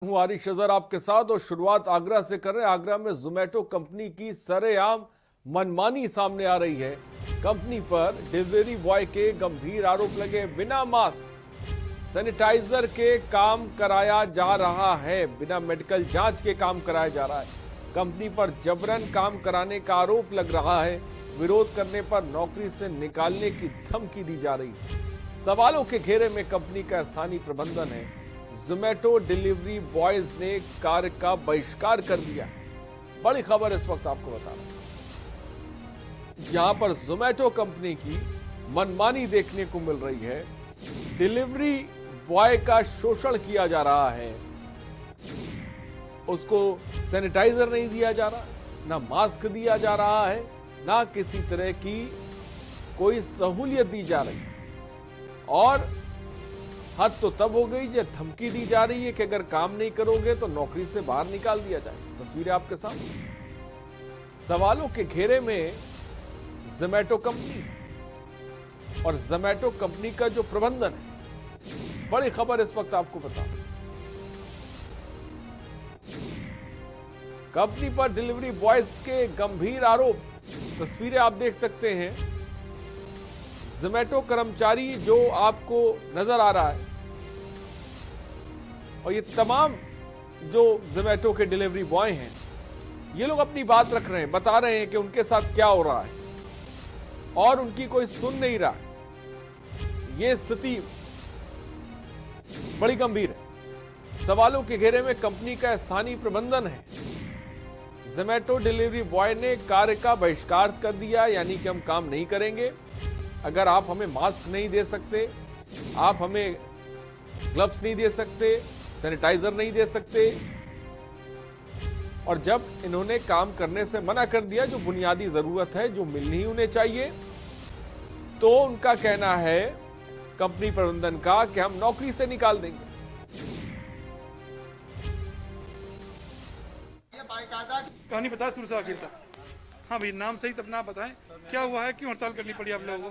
हूं आरिश अजहर आपके साथ और शुरुआत आगरा से कर रहे हैं। आगरा में जोमेटो कंपनी की सरेआम मनमानी सामने आ रही है। कंपनी पर डिलीवरी बॉय के गंभीर आरोप लगे। बिना मास्क सैनिटाइजर के काम कराया जा रहा है, बिना मेडिकल जांच के काम कराया जा रहा है। कंपनी पर जबरन काम कराने का आरोप लग रहा है। विरोध करने पर नौकरी से निकालने की धमकी दी जा रही है। सवालों के घेरे में कंपनी का स्थानीय प्रबंधन है। जोमेटो डिलीवरी बॉयज ने कार्य का बहिष्कार कर दिया। बड़ी खबर इस वक्त आपको बता रहा हूं। यहां पर जोमेटो कंपनी की मनमानी देखने को मिल रही है। डिलीवरी बॉय का शोषण किया जा रहा है। उसको सैनिटाइजर नहीं दिया जा रहा, ना मास्क दिया जा रहा है, ना किसी तरह की कोई सहूलियत दी जा रही। और हद तो तब हो गई जब धमकी दी जा रही है कि अगर काम नहीं करोगे तो नौकरी से बाहर निकाल दिया जाए। तस्वीरें आपके सामने। सवालों के घेरे में जोमेटो कंपनी और जोमेटो कंपनी का जो प्रबंधन है। बड़ी खबर इस वक्त आपको बता, कंपनी पर डिलीवरी बॉयज के गंभीर आरोप। तस्वीरें आप देख सकते हैं। जोमेटो कर्मचारी जो आपको नजर आ रहा है और ये तमाम जो जोमेटो के डिलीवरी बॉय हैं, ये लोग अपनी बात रख रहे हैं, बता रहे हैं कि उनके साथ क्या हो रहा है और उनकी कोई सुन नहीं रहा। ये स्थिति बड़ी गंभीर है। सवालों के घेरे में कंपनी का स्थानीय प्रबंधन है। जोमेटो डिलीवरी बॉय ने कार्य का बहिष्कार कर दिया, यानी कि हम काम नहीं करेंगे अगर आप हमें मास्क नहीं दे सकते, आप हमें ग्लव्स नहीं दे सकते, सैनिटाइजर नहीं दे सकते। और जब इन्होंने काम करने से मना कर दिया, जो बुनियादी जरूरत है, जो मिलनी ही उन्हें चाहिए, तो उनका कहना है कंपनी प्रबंधन का कि हम नौकरी से निकाल देंगे। कहानी बताए शुरू से आखिर तक। हाँ भाई, नाम सही तब नाम बताएं, क्या हुआ है, क्यों हड़ताल करनी पड़ी आप लोगों को?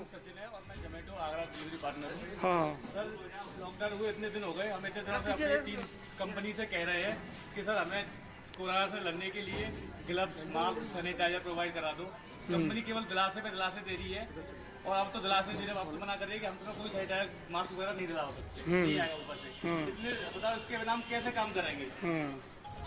Zomato Agra delivery partner. हाँ सर, लॉकडाउन हुए इतने दिन हो गए, हमें इतने तरह से अपने टीम कंपनी से कह रहे हैं कि सर हमें कोरोना से लड़ने के लिए ग्लव्स, मास्क, सैनिटाइजर प्रोवाइड करा दो। कंपनी केवल दिलासे पे दिलासे दे रही है और अब तो दिलासे दे रहे, वापस मना कर रही है कि हमको कोई सैनिटाइजर, मास्क वगैरह नहीं दिला सकते, नहीं आएगा ऊपर से। इतने बताओ, इसके बिना हम कैसे काम करेंगे?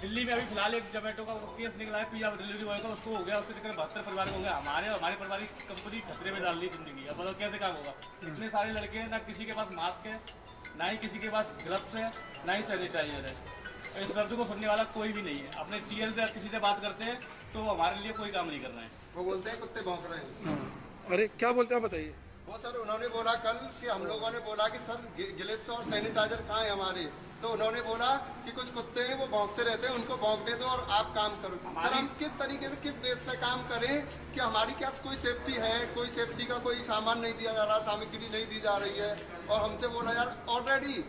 दिल्ली में अभी फिलहाल एक जोमेटो का केस निकला है, पिज्जा डिलीवरी बॉय का, उसको हो गया, उसके चक्कर 72 परिवार हो गए। हमारे परिवार की कंपनी खतरे में डाल दी जिंदगी। अब बताओ कैसे काम होगा? इतने सारे लड़के हैं, ना किसी के पास मास्क है, ना ही किसी के पास ग्लव्स है, ना ही सैनिटाइजर है। इस दर्द को सुनने वाला कोई भी नहीं है। अपने टीएल से किसी से बात करते हैं तो हमारे लिए कोई काम नहीं कर रहे हैं। वो बोलते हैं कुत्ते भौंक रहे हैं। अरे क्या बोलते हैं बताइए। वो सर उन्होंने बोला कल कि हम लोगों ने बोला कि सर ग्लव्स और सैनिटाइजर कहाँ है हमारे, तो उन्होंने बोला कि कुछ कुत्ते हैं वो भौंकते रहते हैं, उनको भौंकने दो और आप काम करो। सर हम किस तरीके से, किस बेस पे काम करें कि हमारी क्या कोई सेफ्टी है? कोई सेफ्टी का कोई सामान नहीं दिया जा रहा, सामग्री नहीं दी जा रही है। और हमसे बोला यार, ऑलरेडी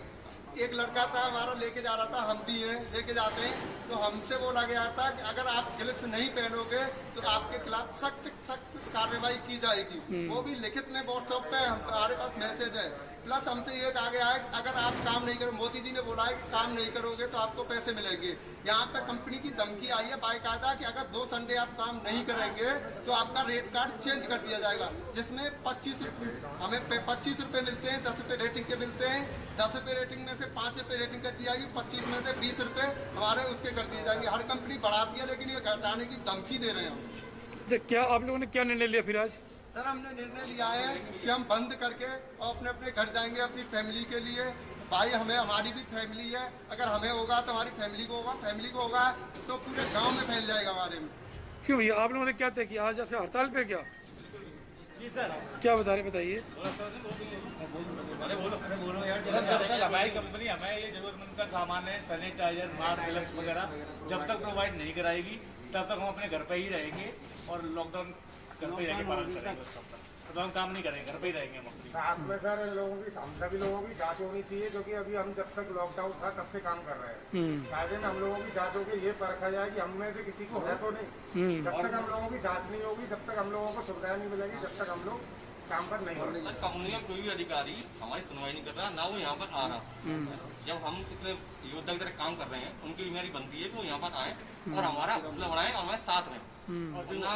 एक लड़का था हमारा लेके जा रहा था, हम भी हैं लेके जाते हैं, तो हमसे बोला गया था कि अगर आप ग्लव्स नहीं पहनोगे तो आपके खिलाफ सख्त कार्रवाई की जाएगी। वो भी लिखित में व्हाट्सएप पे हमारे पास मैसेज है। प्लस हमसे ये कहा गया है अगर आप काम नहीं करो, मोदी जी ने बोला है कि काम नहीं करोगे तो आपको पैसे मिलेंगे। यहाँ पे कंपनी की धमकी आई है बाकायदा कि अगर 2 संडे आप काम नहीं करेंगे तो आपका रेट कार्ड चेंज कर दिया जाएगा, जिसमें 25 रुपये हमें 25 रुपये मिलते हैं, 10 रुपये रेटिंग के मिलते हैं। 10 रुपये रेटिंग में से 5 रुपये रेटिंग कर दी जाएगी, 25 में से 20 रुपये हमारे उसके कर दिए जाएंगे। हर कंपनी बढ़ा दिया, लेकिन ये घटाने की धमकी दे रहे हैं। क्या आप लोगों ने क्या निर्णय लिया फिर आज? सर हमने निर्णय लिया है कि हम बंद करके और अपने अपने घर जाएंगे अपनी फैमिली के लिए। भाई हमें, हमारी भी फैमिली है, अगर हमें होगा तो हमारी फैमिली को होगा, फैमिली को होगा तो पूरे गांव में फैल जाएगा हमारे में। क्यों भैया, आप लोगों ने क्या तय किया आज आपसे हड़ताल पे? क्या जी सर, क्या बता रहे बताइए। हमारी कंपनी हमें ये जरूरतमंद का सामान है, सैनिटाइजर, मास्क, ग्लव्स वगैरह जब तक प्रोवाइड नहीं कराएगी तब तक हम अपने घर पे ही रहेंगे और लॉकडाउन घर पे ही रहेंगे, पालन करेंगे। तो हम काम नहीं करेंगे, घर पे ही रहेंगे हम अपनी। साथ में सर लोगों की, हम सभी लोगों की जांच होनी चाहिए, क्योंकि अभी हम जब तक लॉकडाउन था तब से काम कर रहे हैं। कायदे में हम लोगों की जांच होगी, ये परखा जाए कि हम में से किसी को है तो नहीं। जब तक हम लोगों की जांच नहीं होगी, जब तक हम लोगों को सुविधाएं नहीं मिलेगी, जब तक हम लोग काम पर नहीं होंगे। कंपनी का कोई भी अधिकारी हमारी सुनवाई नहीं कर रहा, ना वो यहाँ पर आ रहा। जब हम इतने योद्धा की तरह काम कर रहे हैं, उनके लिए मेरी बनती है कि वो यहाँ पर आए और हमारा हौसला बढ़ाएं और हमारे साथ रहें। और ना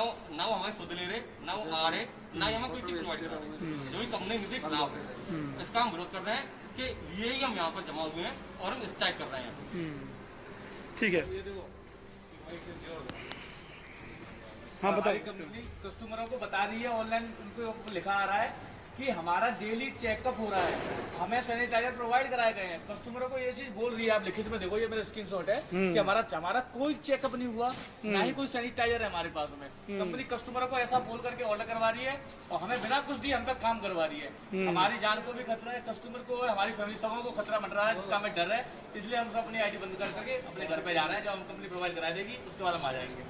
वो हमारे सुध ले रहे, ना वो आ रहे, ना ही हमें कोई चीज प्रोवाइड कर रहे। जो भी कंपनी मुझे खिलाफ है, इसका हम विरोध कर रहे हैं कि ये ही हम यहाँ पर जमा हुए हैं और हम स्ट्राइक कर रहे हैं। ठीक है, हाँ बताओ। हमारी कंपनी कस्टमरों को बता रही है, ऑनलाइन उनको लिखा आ रहा है कि हमारा डेली चेकअप हो रहा है, हमें सैनिटाइजर प्रोवाइड कराए गए हैं। कस्टमरों को ये चीज बोल रही है, आप लिखित में देखो, ये मेरा स्क्रीनशॉट है कि हमारा कोई चेकअप नहीं हुआ, ना ही कोई सैनिटाइजर है हमारे पास में। कंपनी कस्टमरों को ऐसा बोल करके ऑर्डर करवा रही है और हमें बिना कुछ दिए हम पे काम करवा रही है। हमारी जान को भी खतरा है, कस्टमर को, हमारी फैमिली सबों को खतरा मंडरा रहा है, जिसका हमें डर है। इसलिए हम सब अपनी आईडी बंद कर करके अपने घर पे जा रहे हैं। जब हम कंपनी प्रोवाइड करा देगी उसके बाद हम आ जाएंगे।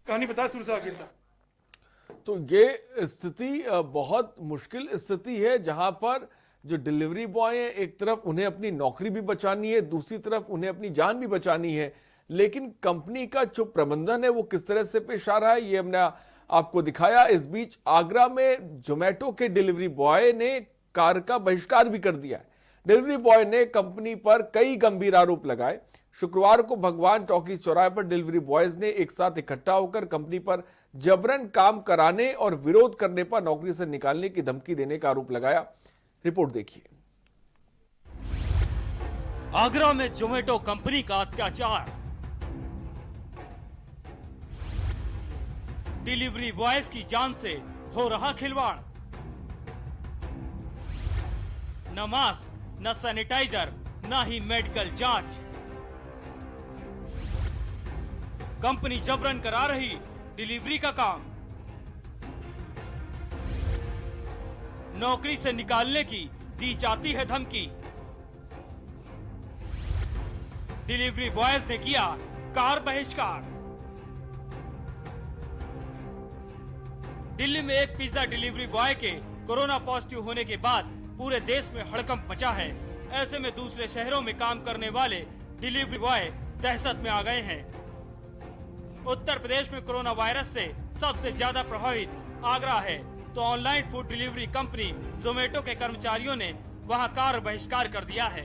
कहानी बता शुरू से आखिर तक। तो ये स्थिति बहुत मुश्किल स्थिति है, जहां पर जो डिलीवरी बॉय है, एक तरफ उन्हें अपनी नौकरी भी बचानी है, दूसरी तरफ उन्हें अपनी जान भी बचानी है। लेकिन कंपनी का जो प्रबंधन है वो किस तरह से पेश आ रहा है, ये हमने आपको दिखाया। इस बीच आगरा में जोमेटो के डिलीवरी बॉय ने कार का बहिष्कार भी कर दिया है। डिलीवरी बॉय ने कंपनी पर कई गंभीर आरोप लगाए। शुक्रवार को भगवान टॉकीज चौराहे पर डिलीवरी बॉयज ने एक साथ इकट्ठा होकर कंपनी पर जबरन काम कराने और विरोध करने पर नौकरी से निकालने की धमकी देने का आरोप लगाया। रिपोर्ट देखिए। आगरा में जोमेटो कंपनी का अत्याचार, डिलीवरी बॉयज की जान से हो रहा खिलवाड़, न मास्क, न सैनिटाइजर, न ही मेडिकल जांच। कंपनी जबरन करा रही डिलीवरी का काम, नौकरी से निकालने की दी जाती है धमकी। डिलीवरी बॉयज ने किया कार बहिष्कार। दिल्ली में एक पिज्जा डिलीवरी बॉय के कोरोना पॉजिटिव होने के बाद पूरे देश में हड़कंप मचा है। ऐसे में दूसरे शहरों में काम करने वाले डिलीवरी बॉय दहशत में आ गए हैं। उत्तर प्रदेश में कोरोना वायरस से सबसे ज्यादा प्रभावित आगरा है, तो online food delivery company Zomato के कर्मचारियों ने वहां कार बहिष्कार कर दिया है।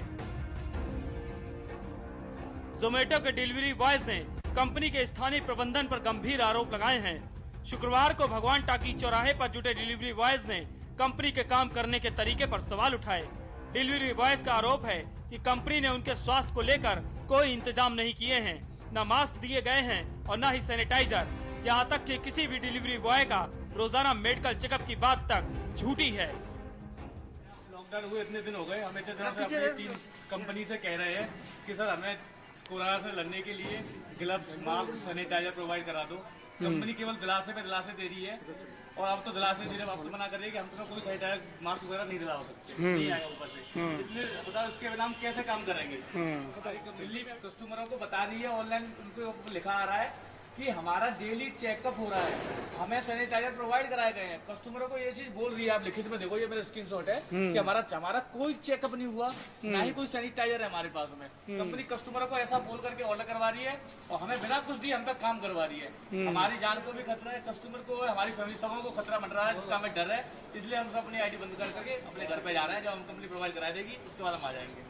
जोमेटो के डिलीवरी बॉयज ने कंपनी के स्थानीय प्रबंधन पर गंभीर आरोप लगाए हैं। शुक्रवार को भगवान टाकीज चौराहे पर जुटे डिलीवरी बॉयज ने कंपनी के काम करने के तरीके पर सवाल उठाए। डिलीवरी बॉयज का आरोप है कि कंपनी ने उनके स्वास्थ्य को लेकर कोई इंतजाम नहीं किए हैं, न मास्क दिए गए हैं और न ही सैनिटाइजर। यहाँ तक कि किसी भी डिलीवरी बॉय का रोजाना मेडिकल चेकअप की बात तक झूठी है। लॉकडाउन हुए इतने दिन हो गए, हम इतने दिनों से अपनी टीम कंपनी से कह रहे हैं कि सर हमें कोरोना से लड़ने के लिए ग्लव्स, मास्क, सैनिटाइजर प्रोवाइड करा दो। कंपनी केवल दिलासे पे दिलासे दे रही है और अब तो दिलासे दे रहे, अब तो मना कर रही है कि हम तुम्हें कोई सैनिटाइजर, मास्क वगैरह नहीं दिला सकते, नहीं आएगा ऊपर से। इसलिए बताओ इसके बिना हम कैसे काम करेंगे। दिल्ली में कस्टमरों को बता रही है, ऑनलाइन उनको लिखा आ रहा है कि हमारा डेली चेकअप हो रहा है, हमें सैनिटाइजर प्रोवाइड कराए गए हैं। कस्टमरों को ये चीज बोल रही है, आप लिखित में देखो, ये मेरा स्क्रीनशॉट है कि हमारा कोई चेकअप नहीं हुआ, ना ही कोई सैनिटाइजर है हमारे पास में। कंपनी कस्टमरों को ऐसा बोल करके ऑर्डर करवा रही है और हमें बिना कुछ दिए हम पे काम करवा रही है। हमारी जान को भी खतरा है, कस्टमर को, हमारी फैमिली सबों को खतरा मंडरा रहा है, जिसका हमें डर है। इसलिए हम सब अपनी आईडी बंद कर करके अपने घर पे जा रहे हैं। जब हम कंपनी प्रोवाइड करा देगी उसके बाद हम आ जाएंगे।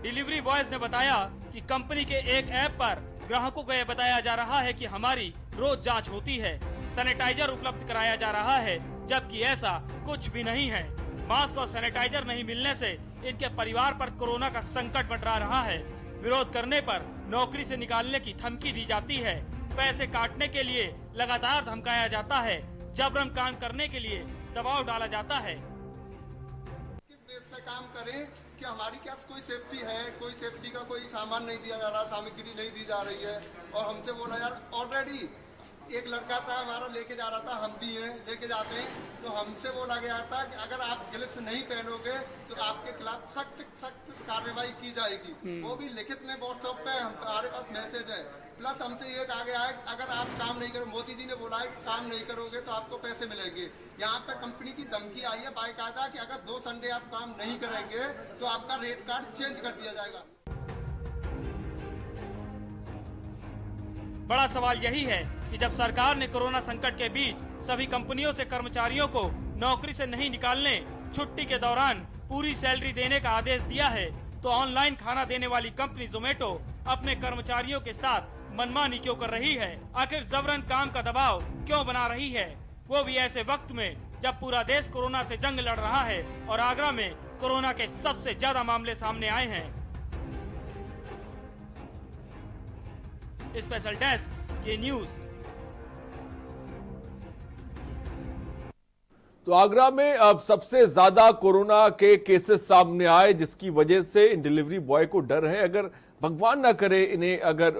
डिलीवरी बॉयज ने बताया कि कंपनी के एक ऐप पर ग्राहकों को यह बताया जा रहा है कि हमारी रोज जांच होती है, सैनिटाइजर उपलब्ध कराया जा रहा है, जबकि ऐसा कुछ भी नहीं है। मास्क और सैनिटाइजर नहीं मिलने से इनके परिवार पर कोरोना का संकट मंडरा रहा है। विरोध करने पर नौकरी से निकालने की धमकी दी जाती है, पैसे काटने के लिए लगातार धमकाया जाता है, जबरन काम करने के लिए दबाव डाला जाता है। किस बेस पे काम करें कि हमारी क्या कोई सेफ्टी है, कोई सेफ्टी का कोई सामान नहीं दिया जा रहा, सामग्री नहीं दी जा रही है। और हमसे बोला यार, ऑलरेडी एक लड़का था हमारा लेके जा रहा था, हम भी हैं लेके जाते हैं, तो हमसे बोला गया था कि अगर आप ग्लव्स नहीं पहनोगे तो आपके खिलाफ सख्त कार्रवाई की जाएगी। वो भी लिखित में व्हाट्सएप पे हमारे पास मैसेज है। प्लस हमसे ये कहा गया है अगर आप काम नहीं करो, मोदी जी ने बोला है कि काम नहीं करोगे तो आपको पैसे मिलेंगे। यहाँ पे कंपनी की धमकी आई है बाकायदा कि अगर 2 संडे आप काम नहीं करेंगे तो आपका रेट कार्ड चेंज कर दिया जाएगा। बड़ा सवाल यही है कि कि जब सरकार ने कोरोना संकट के बीच सभी कंपनियों से कर्मचारियों को नौकरी से नहीं निकालने, छुट्टी के दौरान पूरी सैलरी देने का आदेश दिया है, तो ऑनलाइन खाना देने वाली कंपनी जोमेटो अपने कर्मचारियों के साथ मनमानी क्यों कर रही है? आखिर जबरन काम का दबाव क्यों बना रही है? वो भी ऐसे वक्त में जब पूरा देश कोरोना से जंग लड़ रहा है और आगरा में कोरोना के सबसे ज्यादा मामले सामने आए हैं। स्पेशल डेस्क, ये न्यूज। तो आगरा में अब सबसे ज्यादा कोरोना के केसेस सामने आए, जिसकी वजह से इन डिलीवरी बॉय को डर है, अगर भगवान ना करे इन्हें अगर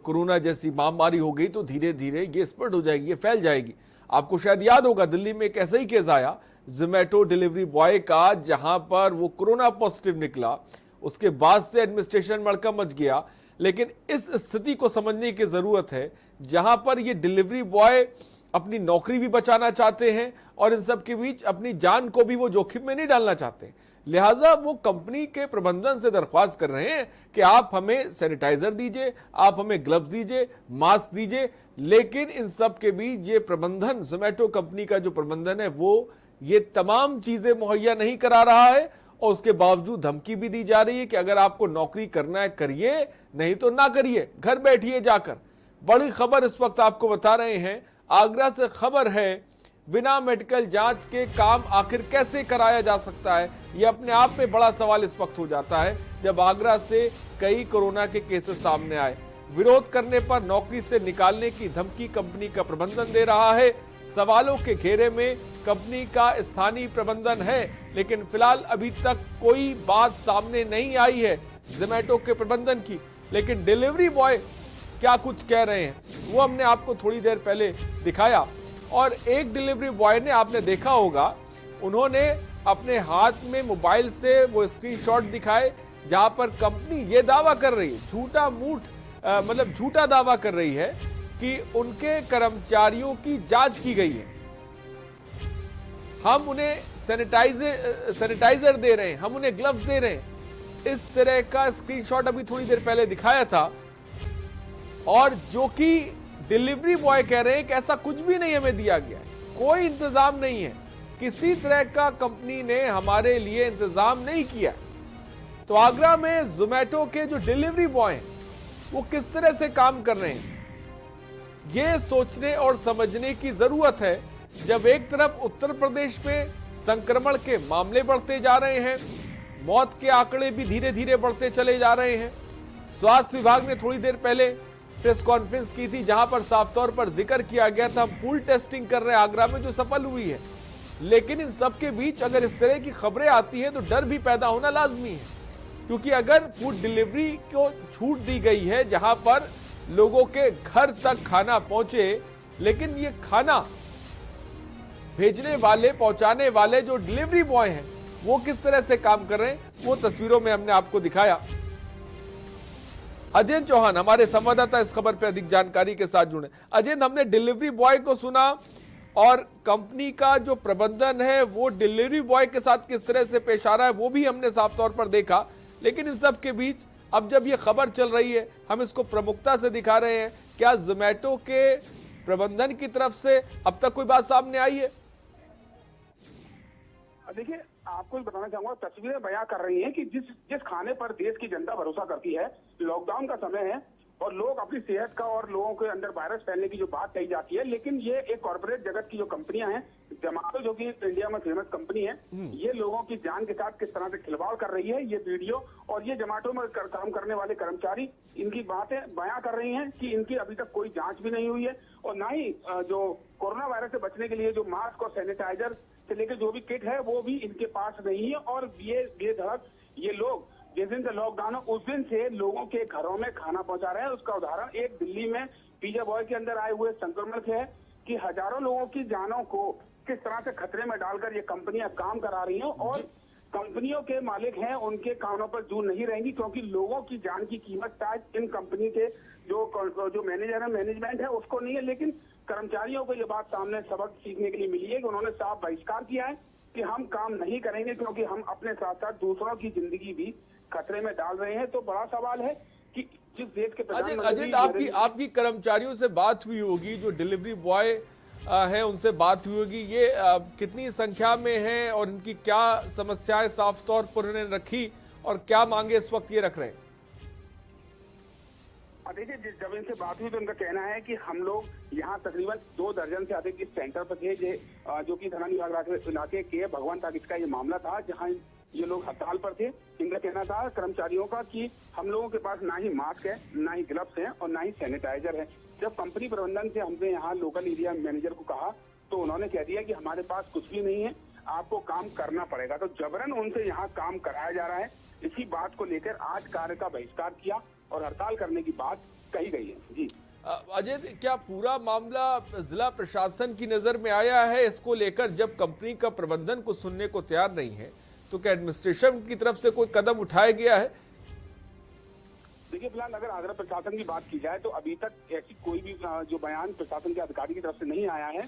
कोरोना जैसी महामारी हो गई तो धीरे धीरे ये स्प्रेड हो जाएगी, ये फैल जाएगी। आपको शायद याद होगा दिल्ली में एक ऐसा ही केस आया जोमेटो डिलीवरी बॉय का, जहां पर वो कोरोना पॉजिटिव निकला, उसके बाद से एडमिनिस्ट्रेशन मड़का मच गया। लेकिन इस स्थिति को समझने की जरूरत है जहां पर ये डिलीवरी बॉय अपनी नौकरी भी बचाना चाहते हैं और इन सब के बीच अपनी जान को भी वो जोखिम में नहीं डालना चाहते। लिहाजा वो कंपनी के प्रबंधन से दरख्वास्त कर रहे हैं कि आप हमें सैनिटाइजर दीजिए, आप हमें ग्लव्स दीजिए, मास्क दीजिए। लेकिन इन सब के बीच ये प्रबंधन, जोमेटो कंपनी का जो प्रबंधन है, वो ये तमाम चीजें मुहैया नहीं करा रहा है और उसके बावजूद धमकी भी दी जा रही है कि अगर आपको नौकरी करना है करिए, नहीं तो ना करिए, घर बैठिए जाकर। बड़ी खबर इस वक्त आपको बता रहे हैं, आगरा से खबर है, बिना मेडिकल जांच के काम आखिर कैसे कराया जा सकता है? यह अपने आप में बड़ा सवाल इस वक्त हो जाता है जब आगरा से कई कोरोना के केसेस सामने आए। विरोध करने पर नौकरी से निकालने की धमकी कंपनी का प्रबंधन दे रहा है। सवालों के घेरे में कंपनी का स्थानीय प्रबंधन है, लेकिन फिलहाल अभी तक कोई बात सामने नहीं आई है जोमेटो के प्रबंधन की। लेकिन डिलीवरी बॉय क्या कुछ कह रहे हैं वो हमने आपको थोड़ी देर पहले दिखाया। और एक डिलीवरी बॉय ने, आपने देखा होगा, उन्होंने अपने हाथ में मोबाइल से वो स्क्रीनशॉट दिखाए जहां पर कंपनी ये दावा कर रही है, झूठा दावा कर रही है कि उनके कर्मचारियों की जांच की गई है, हम उन्हें सैनिटाइजर दे रहे हैं, हम उन्हें ग्लव्स दे रहे हैं। इस तरह का स्क्रीनशॉट अभी थोड़ी देर पहले दिखाया था, और जो कि डिलीवरी बॉय कह रहे हैं कि ऐसा कुछ भी नहीं हमें दिया गया है, कोई इंतजाम नहीं है, किसी तरह का कंपनी ने हमारे लिए इंतजाम नहीं किया। तो आगरा में जोमेटो के जो डिलीवरी बॉय हैं वो किस तरह से काम कर रहे हैं, ये सोचने और समझने की जरूरत है। जब एक तरफ उत्तर प्रदेश में संक्रमण के मामले बढ़ते जा रहे हैं, मौत के आंकड़े भी धीरे धीरे बढ़ते चले जा रहे हैं। स्वास्थ्य विभाग ने थोड़ी देर पहले प्रेस कॉन्फ्रेंस की थी जहां पर साफ तौर पर जिक्र किया गया था, हम पूल टेस्टिंग कर रहे हैं आगरा में, जो सफल हुई है। लेकिन इन सब के बीच अगर इस तरह की खबरें आती हैं तो डर भी पैदा होना लाजमी है, क्योंकि अगर फूड डिलीवरी को छूट दी गई है जहां पर लोगों के घर तक खाना पहुंचे, लेकिन ये खाना भेजने वाले, पहुंचाने वाले जो डिलीवरी बॉय हैं वो किस तरह से काम कर रहे हैं, वो तस्वीरों में हमने आपको दिखाया। अजय चौहान हमारे संवाददाता इस खबर पर अधिक जानकारी के साथ जुड़े। अजय, हमने डिलीवरी बॉय को सुना और कंपनी का जो प्रबंधन है वो डिलीवरी बॉय के साथ किस तरह से पेश आ रहा है वो भी हमने साफ तौर पर देखा। लेकिन इन सब के बीच अब जब ये खबर चल रही है, हम इसको प्रमुखता से दिखा रहे हैं, क्या जोमेटो के प्रबंधन की तरफ से अब तक कोई बात सामने आई है? देखिए, आपको भी बताना चाहूंगा, तस्वीरें बयां कर रही हैं कि जिस खाने पर देश की जनता भरोसा करती है, लॉकडाउन का समय है और लोग अपनी सेहत का और लोगों के अंदर वायरस फैलने की जो बात कही जाती है, लेकिन ये एक कॉर्पोरेट जगत की जो कंपनियां हैं, जोमेटो जो कि इंडिया में फेमस कंपनी है, ये लोगों की जान के साथ किस तरह से खिलवाड़ कर रही है, ये वीडियो और ये जोमेटो में काम करने वाले कर्मचारी इनकी बातें बयां कर रही हैं कि इनकी अभी तक कोई जांच भी नहीं हुई है और ना ही जो कोरोना वायरस से बचने के लिए जो मास्क और सैनिटाइजर से लेकर जो भी किट है वो भी इनके पास नहीं है। और ये बेधड़क ये लोग जिस दिन से लॉकडाउन है उस दिन से लोगों के घरों में खाना पहुंचा रहे हैं। उसका उदाहरण एक दिल्ली में पिज्जा बॉय के अंदर आए हुए संक्रमण से है कि हजारों लोगों की जानों को किस तरह से खतरे में डालकर ये कंपनियां काम करा रही हैं और कंपनियों के मालिक हैं उनके कानों पर जू नहीं रहेंगी, क्योंकि लोगों की जान की कीमत शायद इन कंपनी के जो मैनेजर है, मैनेजमेंट है, उसको नहीं है। लेकिन कर्मचारियों को ये बात सामने सबक सीखने के लिए मिली है कि उन्होंने साफ बहिष्कार किया है कि हम काम नहीं करेंगे क्योंकि हम अपने साथ साथ दूसरों की जिंदगी भी खतरे में डाल रहे हैं। तो बड़ा सवाल है कि जिस देश के अजय आपकी कर्मचारियों से बात हुई होगी, जो डिलीवरी बॉय है उनसे बात हुई होगी, ये कितनी संख्या में है और इनकी क्या समस्याएं साफ तौर पर उन्होंने रखी और क्या मांगे इस वक्त ये रख रहे हैं? देखिए, जब इनसे बात हुई तो उनका कहना है कि हम लोग यहाँ तकरीबन 2 दर्जन से अधिक इस सेंटर पर थे, जो कि थाना निवास इलाके के भगवान टाकिस का ये मामला था, जहाँ ये लोग हड़ताल पर थे। इनका कहना था कर्मचारियों का कि हम लोगों के पास ना ही मास्क है, ना ही ग्लव्स हैं और ना ही सैनिटाइजर है। जब कंपनी प्रबंधन से हमने यहाँ लोकल एरिया मैनेजर को कहा तो उन्होंने कह दिया कि हमारे पास कुछ भी नहीं है, आपको काम करना पड़ेगा। तो जबरन उनसे यहाँ काम कराया जा रहा है। इसी बात को लेकर आज कार्य का बहिष्कार किया और हड़ताल करने की बात कही गई है। जी अजय, क्या पूरा मामला जिला प्रशासन की नजर में आया है इसको लेकर? जब कंपनी का प्रबंधन को सुनने को तैयार नहीं है तो क्या एडमिनिस्ट्रेशन की तरफ से कोई कदम उठाया गया है? देखिए, फिलहाल अगर आगरा प्रशासन की बात की जाए तो अभी तक ऐसी कोई भी जो बयान प्रशासन के अधिकारी की तरफ से नहीं आया है।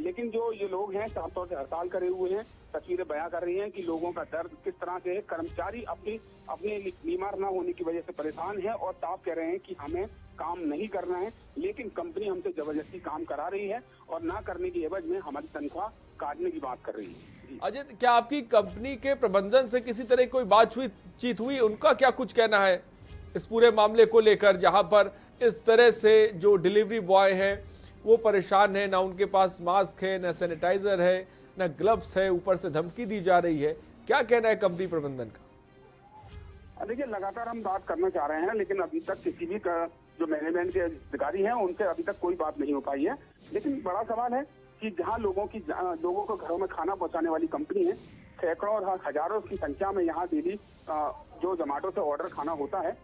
लेकिन जो ये लोग हैं साफ तौर से हड़ताल करे हुए हैं, तस्वीरें बयां कर रही हैं कि लोगों का दर्द किस तरह से है। कर्मचारी अपने बीमार ना होने की वजह से परेशान है और साफ कह रहे हैं कि हमें काम नहीं करना है, लेकिन कंपनी हमसे जबरदस्ती काम करा रही है और ना करने की एवज में हमारी तनख्वाह काटने की बात कर रही है। अजय, क्या आपकी कंपनी के प्रबंधन से किसी तरह कोई बातचीत हुई? उनका क्या कुछ कहना है इस पूरे मामले को लेकर, जहां पर इस तरह से जो डिलीवरी बॉय है वो परेशान है, ना उनके पास मास्क है, ना सैनिटाइजर है, ना ग्लव्स है, ऊपर से धमकी दी जा रही है? क्या कहना है कंपनी प्रबंधन का? देखिए, लगातार हम बात करना चाह रहे हैं, लेकिन अभी तक किसी भी जो मैनेजमेंट के अधिकारी हैं उनसे अभी तक कोई बात नहीं हो पाई है। लेकिन बड़ा सवाल है कि जहां लोगों को घरों में खाना पहुंचाने वाली कंपनी है, सैकड़ों और हजारों की संख्या में यहाँ डेली जो जोमेटो से ऑर्डर खाना होता है,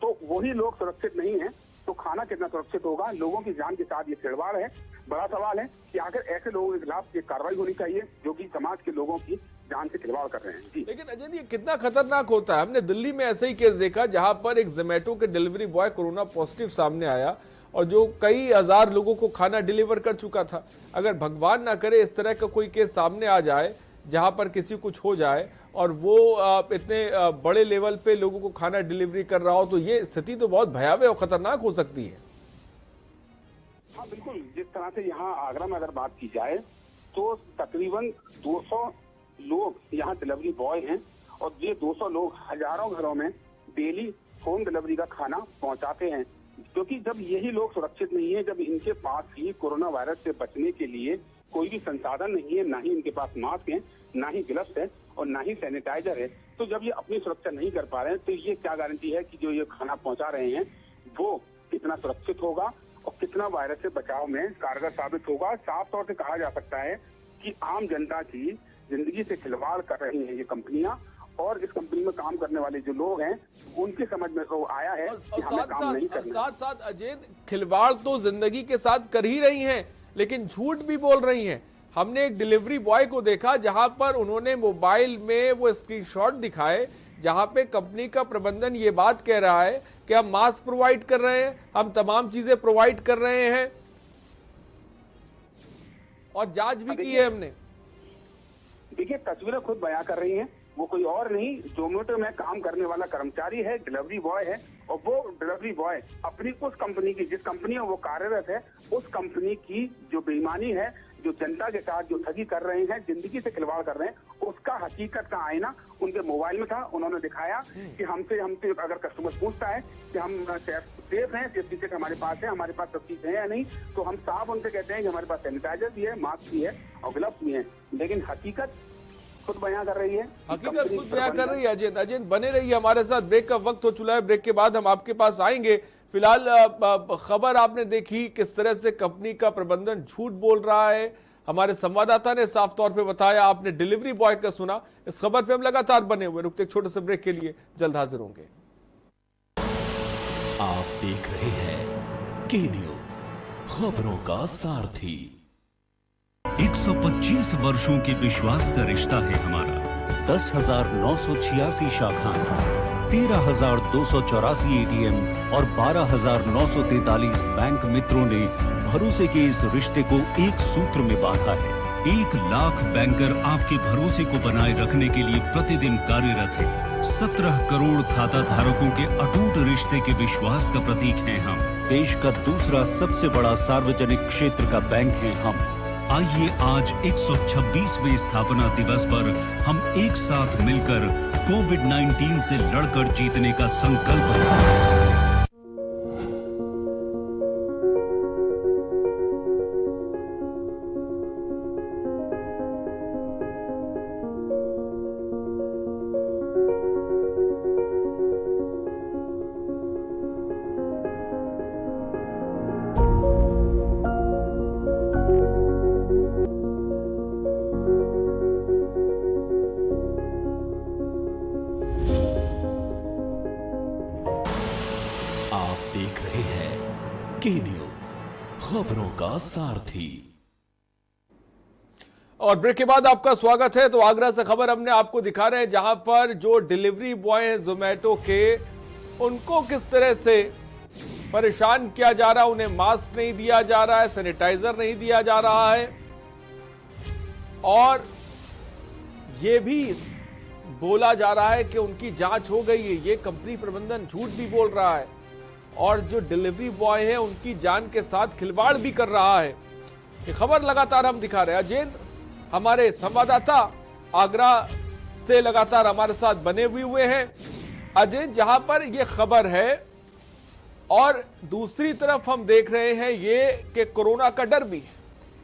तो वही लोग सुरक्षित नहीं है तो खाना कितना सुरक्षित होगा? लोगों की जान के साथ ये खिलवाड़ है। बड़ा सवाल है कि आखिर ऐसे लोगों के खिलाफ ये कार्रवाई होनी चाहिए जो कि समाज के लोगों की जान से खिलवाड़ कर रहे हैं। जी, लेकिन अजय, ये कितना खतरनाक होता है? हमने दिल्ली में ऐसे ही केस देखा जहां पर एक जोमेटो के डिलीवरी बॉय कोरोना पॉजिटिव सामने आया और जो कई हजार लोगों को खाना डिलीवर कर चुका था। अगर भगवान ना करे इस तरह का कोई केस सामने आ जाए जहां पर किसी कुछ हो जाए और वो इतने बड़े लेवल पे लोगों को खाना डिलीवरी कर रहा हो, तो ये स्थिति तो बहुत भयावह और खतरनाक हो सकती है। हाँ बिल्कुल, जिस तरह से यहाँ आगरा में अगर बात की जाए तो तकरीबन 200 लोग यहाँ डिलीवरी बॉय हैं और ये 200 लोग हजारों घरों में डेली होम डिलीवरी का खाना पहुंचाते हैं। क्योंकि जब यही लोग सुरक्षित नहीं है, जब इनके पास ही कोरोना वायरस से बचने के लिए कोई भी संसाधन नहीं है, ना ही इनके पास मास्क है, ना ही ग्लव्स है और ना ही सैनिटाइजर है, तो जब ये अपनी सुरक्षा नहीं कर पा रहे हैं तो ये क्या गारंटी है कि जो ये खाना पहुंचा रहे हैं वो कितना सुरक्षित होगा और कितना वायरस से बचाव में कारगर साबित होगा? साफ तौर से कहा जा सकता है कि आम जनता की जिंदगी से खिलवाड़ कर रही है ये कंपनियां, और इस कंपनी में काम करने वाले जो लोग हैं उनकी समझ में तो आया है कि हमें काम नहीं करना। साथ साथ अजय, खिलवाड़ तो जिंदगी के साथ कर ही रही हैं, लेकिन झूठ भी बोल रही हैं। हमने एक डिलीवरी बॉय को देखा जहां पर उन्होंने मोबाइल में वो स्क्रीनशॉट दिखाए जहां पे कंपनी का प्रबंधन ये बात कह रहा है कि हम मास्क प्रोवाइड कर रहे हैं, हम तमाम चीजें प्रोवाइड कर रहे हैं और जांच भी की है हमने। देखिए, तस्वीरें खुद बयां कर रही हैं, वो कोई और नहीं जोमेटो में काम करने वाला कर्मचारी है, डिलीवरी बॉय है, और वो डिलीवरी बॉय अपनी उस कंपनी की, जिस कंपनी में वो कार्यरत है, उस कंपनी की जो बेईमानी है, जो जनता के साथ जो ठगी कर रहे हैं, जिंदगी से खिलवाड़ कर रहे हैं, उसका हकीकत का आईना उनके मोबाइल में था। उन्होंने दिखाया कि हमसे अगर कस्टमर पूछता है कि हम सेफ हैं, सेफ्टी हमारे पास है, हमारे पास सब चीज है या नहीं, तो हम साफ उनसे कहते हैं कि हमारे पास सैनिटाइजर भी है, मास्क भी है और ग्लव्स भी है। लेकिन हकीकत खुद बयां कर रही है, हकीकत खुद बयां कर रही है। अजय बने रहिए हमारे साथ, ब्रेक का वक्त हो चुका है, ब्रेक के बाद हम आपके पास आएंगे। फिलहाल खबर आपने देखी किस तरह से कंपनी का प्रबंधन झूठ बोल रहा है, हमारे संवाददाता ने साफ तौर पे बताया, आपने डिलीवरी बॉय का सुना। इस खबर पे हम लगातार बने हुए, रुकते एक छोटे से ब्रेक के लिए, जल्द हाजिर होंगे। आप देख रहे हैं के न्यूज, खबरों का सारथी। 125 वर्षों के विश्वास का रिश्ता है हमारा। 10,986 शाखाएं, 13,284 ATM और 12,943 बैंक मित्रों ने भरोसे के इस रिश्ते को एक सूत्र में बांधा है। 1 लाख बैंकर आपके भरोसे को बनाए रखने के लिए प्रतिदिन कार्यरत है। 17 करोड़ खाता धारकों के अटूट रिश्ते के विश्वास का प्रतीक हैं हम। देश का दूसरा सबसे बड़ा सार्वजनिक क्षेत्र का बैंक हैं हम। आइए आज 126वें स्थापना दिवस पर हम एक साथ मिलकर कोविड-19 से लड़कर जीतने का संकल्प करें। देख रहे हैं के न्यूज, खबरों का सारथी। और ब्रेक के बाद आपका स्वागत है। तो आगरा से खबर हमने आपको दिखा रहे हैं, जहां पर जो डिलीवरी बॉय है जोमेटो के, उनको किस तरह से परेशान किया जा रहा है। उन्हें मास्क नहीं दिया जा रहा है, सैनिटाइजर नहीं दिया जा रहा है, और यह भी बोला जा रहा है कि उनकी जांच हो गई है। ये कंपनी प्रबंधन झूठ भी बोल रहा है, और जो डिलीवरी बॉय है उनकी जान के साथ खिलवाड़ भी कर रहा है। ये खबर लगातार हम दिखा रहे हैं। अजेंद्र हमारे संवाददाता आगरा से लगातार हमारे साथ बने हुए हैं। अजेंद्र, जहां पर यह खबर है, और दूसरी तरफ हम देख रहे हैं ये कि कोरोना का डर भी है।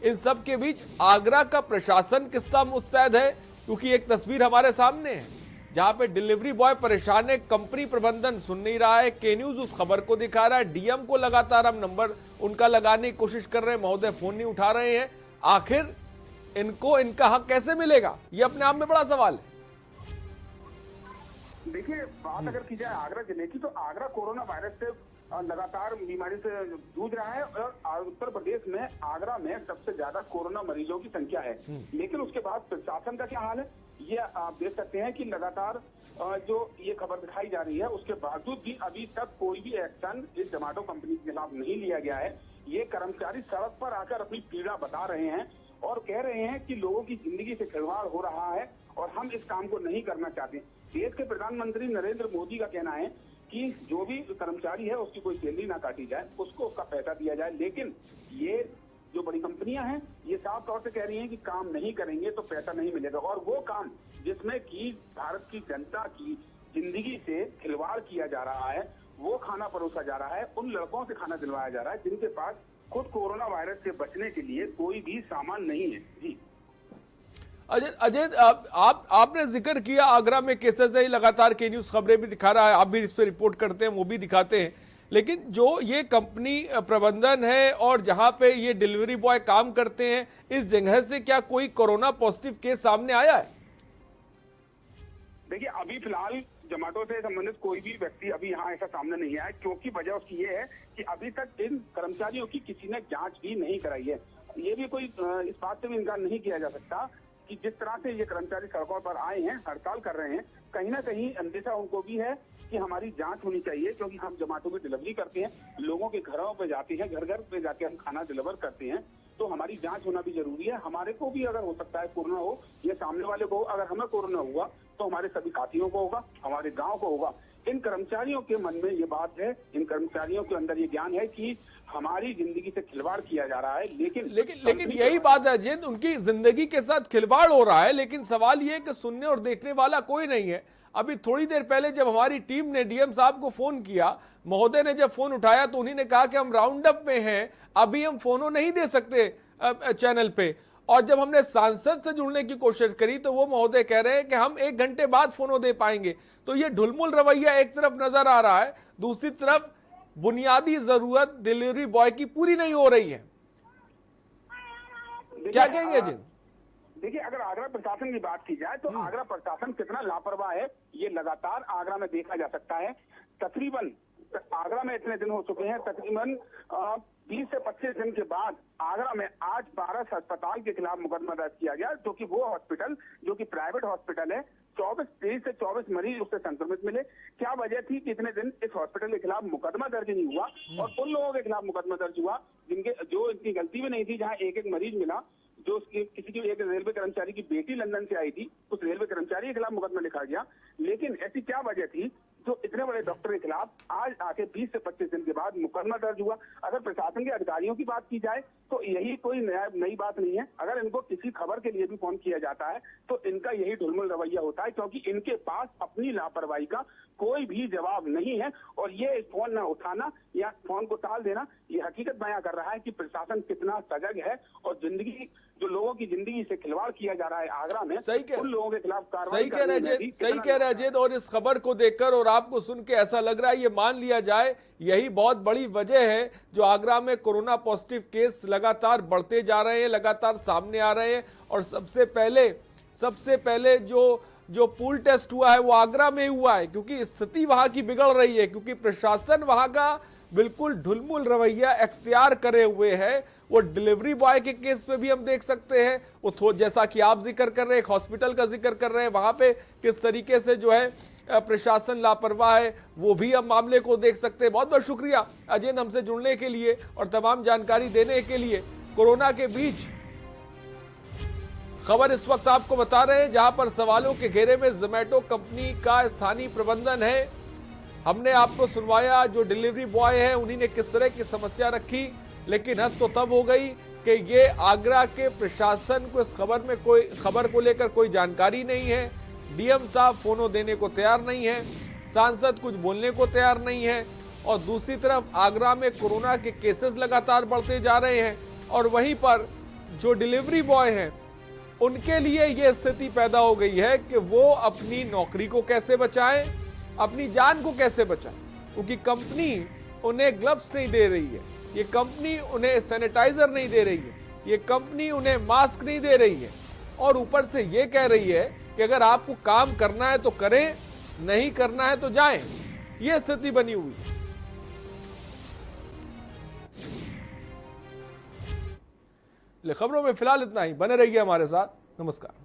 इन सब के बीच आगरा का प्रशासन कितना मुस्तैद है, क्योंकि एक तस्वीर हमारे सामने है जहां पे डिलीवरी बॉय परेशान है, कंपनी प्रबंधन सुन नहीं रहा है। के न्यूज उस खबर को दिखा रहा है। डीएम को लगातार हम नंबर उनका लगाने की कोशिश कर रहे हैं, महोदय फोन नहीं उठा रहे हैं। आखिर इनको इनका हक कैसे मिलेगा, ये अपने आप में बड़ा सवाल है। देखिए, बात अगर की जाए आगरा जिले की, तो आगरा कोरोना वायरस से लगातार बीमारी से जूझ रहा है, और उत्तर प्रदेश में आगरा में सबसे ज्यादा कोरोना मरीजों की संख्या है। लेकिन उसके बाद प्रशासन का क्या हाल है, ये आप देख सकते हैं कि लगातार जो ये खबर दिखाई जा रही है, उसके बावजूद भी अभी तक कोई भी एक्शन इस जोमेटो कंपनी के खिलाफ नहीं लिया गया है। ये कर्मचारी सड़क पर आकर अपनी पीड़ा बता रहे हैं और कह रहे हैं कि लोगों की जिंदगी से खिलवाड़ हो रहा है और हम इस काम को नहीं करना चाहते। देश के प्रधानमंत्री नरेंद्र मोदी का कहना है कि जो भी कर्मचारी है उसकी कोई सैलरी ना काटी जाए, उसको उसका पैसा दिया जाए। लेकिन ये जो बड़ी कंपनियां हैं ये साफ तौर से कह रही हैं कि काम नहीं करेंगे तो पैसा नहीं मिलेगा, और वो काम जिसमें कि भारत की जनता की जिंदगी से खिलवाड़ किया जा रहा है, वो खाना परोसा जा रहा है, उन लड़कों से खाना दिलवाया जा रहा है जिनके पास खुद कोरोना वायरस से बचने के लिए कोई भी सामान नहीं है। जी अजय, आपने जिक्र किया आगरा में केसेस है, लगातार के न्यूज खबरें भी दिखा रहा है, आप भी इस पर रिपोर्ट करते हैं, वो भी दिखाते हैं। लेकिन जो ये कंपनी प्रबंधन है और जहां पे ये डिलीवरी बॉय काम करते हैं, इस जगह से क्या कोई कोरोना पॉजिटिव केस सामने आया है? देखिए, अभी फिलहाल जोमेटो से संबंधित कोई भी व्यक्ति अभी यहाँ ऐसा सामने नहीं आया, क्योंकि वजह उसकी ये है कि अभी तक इन कर्मचारियों की किसी ने जांच भी नहीं कराई है। ये भी कोई इस बात से भी इनकार नहीं किया जा सकता कि जिस तरह से ये कर्मचारी सड़कों पर आए हैं, हड़ताल कर रहे हैं, कहीं ना कहीं अंदेशा उनको भी है कि हमारी जांच होनी चाहिए, क्योंकि हम जोमेटो की डिलीवरी करते हैं, लोगों के घरों पे जाते हैं, घर घर पे जाके हम खाना डिलीवर करते हैं, तो हमारी जांच होना भी जरूरी है। हमारे को भी अगर हो सकता है कोरोना हो, या सामने वाले को, अगर हमें कोरोना हुआ तो हमारे सभी साथियों को होगा, हमारे गाँव को होगा। इन कर्मचारियों के मन में ये बात है, इन कर्मचारियों के अंदर ये ज्ञान है कि हमारी जिंदगी से खिलवाड़ किया जा रहा है। लेकिन यही बात है जिन उनकी जिंदगी के साथ खिलवाड़ हो रहा है, लेकिन सवाल ये है कि सुनने और देखने वाला कोई नहीं है। अभी थोड़ी देर पहले जब हमारी टीम ने डीएम साहब को फोन किया, महोदय ने जब फोन उठाया तो उन्हीं ने कहा कि हम राउंड अप में हैं, अभी हम फोनो नहीं दे सकते चैनल पे। और जब हमने सांसद से जुड़ने की कोशिश करी तो वो महोदय कह रहे हैं कि हम 1 घंटे बाद फोनो दे पाएंगे। तो ये ढुलमुल रवैया एक तरफ नजर आ रहा है, दूसरी तरफ बुनियादी जरूरत डिलीवरी बॉय की पूरी नहीं हो रही है। क्या कहेंगे जी? देखिए, अगर आगरा प्रशासन की बात की जाए तो आगरा प्रशासन कितना लापरवाह है ये लगातार आगरा में देखा जा सकता है। तकरीबन आगरा में इतने दिन हो चुके हैं, तकरीबन 20 से 25 दिन के बाद आगरा में आज 12 अस्पताल के खिलाफ मुकदमा दर्ज किया गया, जो कि वो हॉस्पिटल जो कि प्राइवेट हॉस्पिटल है, 23 से 24 मरीज उससे संक्रमित मिले। क्या वजह थी कि इतने दिन इस हॉस्पिटल के खिलाफ मुकदमा दर्ज नहीं हुआ, और उन लोगों के खिलाफ मुकदमा दर्ज हुआ जिनकी गलती भी नहीं थी, जहां एक मरीज मिला, जो किसी की एक रेलवे कर्मचारी की बेटी लंदन से आई थी, उस रेलवे कर्मचारी के खिलाफ मुकदमा लिखा गया। लेकिन ऐसी क्या वजह थी जो इतने बड़े डॉक्टर के खिलाफ आज आके 20 से 25 दिन के बाद मुकदमा दर्ज हुआ? अगर प्रशासन के अधिकारियों की बात की जाए तो यही कोई नई बात नहीं है। अगर इनको किसी खबर के लिए भी फोन किया जाता है तो इनका यही ढुलमुल रवैया होता है, क्योंकि इनके पास अपनी लापरवाही का कोई भी जवाब नहीं है। और ये फोन न उठाना या फोन को टाल देना ये हकीकत बयां कर रहा है कि प्रशासन कितना सजग है और जिंदगी, जो लोगों की जिंदगी से खिलवाड़ किया जा रहा है आगरा में, उन लोगों के खिलाफ कार्रवाई सही कह रहे अजय। और इस खबर को देखकर और आपको सुन के ऐसा लग रहा है, ये मान लिया जाए यही बहुत बड़ी वजह है जो आगरा में कोरोना पॉजिटिव केस लगातार बढ़ते जा रहे हैं, लगातार सामने आ रहे हैं। और सबसे पहले जो पूल टेस्ट हुआ है वो आगरा में हुआ है, क्योंकि स्थिति वहां की बिगड़ रही है, क्योंकि प्रशासन वहां का बिल्कुल ढुलमुल रवैया अख्तियार करे हुए है। वो डिलीवरी बॉय के केस पे भी हम देख सकते हैं, वो जैसा कि आप जिक्र कर रहे हैं, एक हॉस्पिटल का जिक्र कर रहे हैं, वहां पे किस तरीके से जो है प्रशासन लापरवाह है, वो भी हम मामले को देख सकते हैं। बहुत बहुत शुक्रिया अजय हमसे जुड़ने के लिए और तमाम जानकारी देने के लिए। कोरोना के बीच खबर इस वक्त आपको बता रहे हैं जहां पर सवालों के घेरे में जोमैटो कंपनी का स्थानीय प्रबंधन है। हमने आपको सुनवाया जो डिलीवरी बॉय है उन्हीं ने किस तरह की समस्या रखी, लेकिन हद तो तब हो गई कि ये आगरा के प्रशासन को इस खबर को लेकर कोई जानकारी नहीं है। डीएम साहब फोनो देने को तैयार नहीं है, सांसद कुछ बोलने को तैयार नहीं है, और दूसरी तरफ आगरा में कोरोना के केसेस लगातार बढ़ते जा रहे हैं। और वहीं पर जो डिलीवरी बॉय हैं उनके लिए ये स्थिति पैदा हो गई है कि वो अपनी नौकरी को कैसे बचाएं, अपनी जान को कैसे बचाएं, क्योंकि कंपनी उन्हें ग्लव्स नहीं दे रही है, ये कंपनी उन्हें सैनिटाइजर नहीं दे रही है, ये कंपनी उन्हें मास्क नहीं दे रही है, और ऊपर से ये कह रही है कि अगर आपको काम करना है तो करें, नहीं करना है तो जाएं। ये स्थिति बनी हुई है। खबरों में फिलहाल इतना ही। बने रहिए हमारे साथ। नमस्कार।